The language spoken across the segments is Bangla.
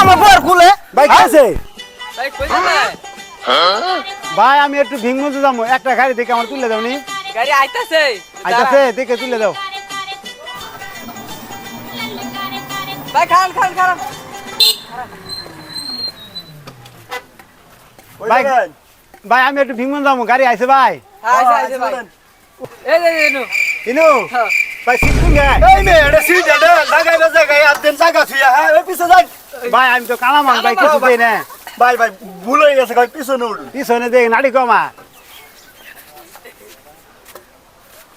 আমার বর খুলে ভাই কি আছে ভাই কই যাবে ভাই আমি একটু ভিংমতে যাবো একটা গাড়ি দেখে আমার তুলে দাও নি গাড়ি আইতাছে আইতাছে দেখে তুলে দাও ভাই খান খান খান ভাই ভাই আমি একটু ভিংমন যাবো গাড়ি আইছে ভাই আইছে আইছে ভাই এই যে নু ইনু হ্যাঁ ভাই সিটুন গায় এই মে এটা সিট এটা লাগাই না জায়গায় আর দেন জায়গা ছুঁয়া হ্যাঁ ওই পিছে যাই ভাই আমি তো কালামান ভাই কিছু দেই না ভাই ভাই ভুল হয়ে গেছে ভাই পিছনে উঠুন পিছনে দেখ নাড়ি কমা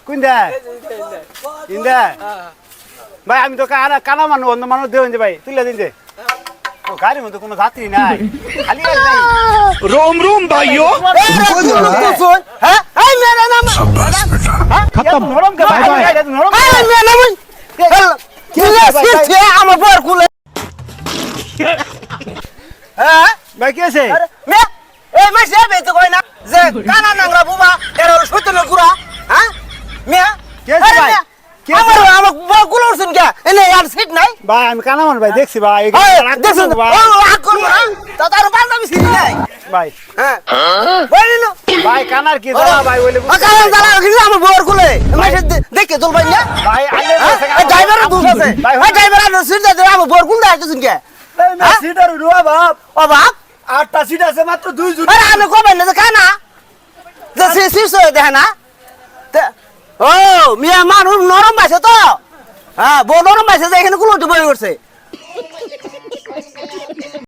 কুন্দা ইন্দা ভাই আমি তো কালামান অন্য মানুষ দেবেন যে ভাই তুলে দিন যে ও গাড়ির মধ্যে কোনো যাত্রী নাই খালি আর নাই रोम रोम भाइयों হ্যাঁ এই মেরে নাম খতম নরম কে ভাই ভাই নরম এই মেরে নাম কি সিট আমার বর খুলে হ্যাঁ ভাই কি আছে মে এই মাসে বেতে কই না যে কানা নাংরা বুবা এর সত্যন গুড়া হ্যাঁ মে কে আছে ভাই কে আছে আমার বর গুলো উঠছেন কে এনে আর সিট নাই ভাই আমি কালামান ভাই দেখছি ভাই দেখুন ভাই রাগ করবো না তা তার বান্ধবী সিট নাই ভাই হ্যাঁ বলিনো ভাই কানার কি দাদা ভাই বলে কারণ দাঁড়া কিন্তু আমার বর খুলে মাসে দেখে চলবাই না ভাই আলে ড্রাইভারের দোষ আছে ভাই ভাই ড্রাইভার আর সিট দে আমার বর খুলতে আসছেন কে সিটার রুয়া বাপ ও বাপ আটটা সিট আছে মাত্র দুই জন আরে আমি কবে না কানা যে শীর্ষ দেখে না ও মিয়া মানুষ নরম পাইছে তো হ্যাঁ বউ নরম পাইছে যে এখানে কুলো বই করছে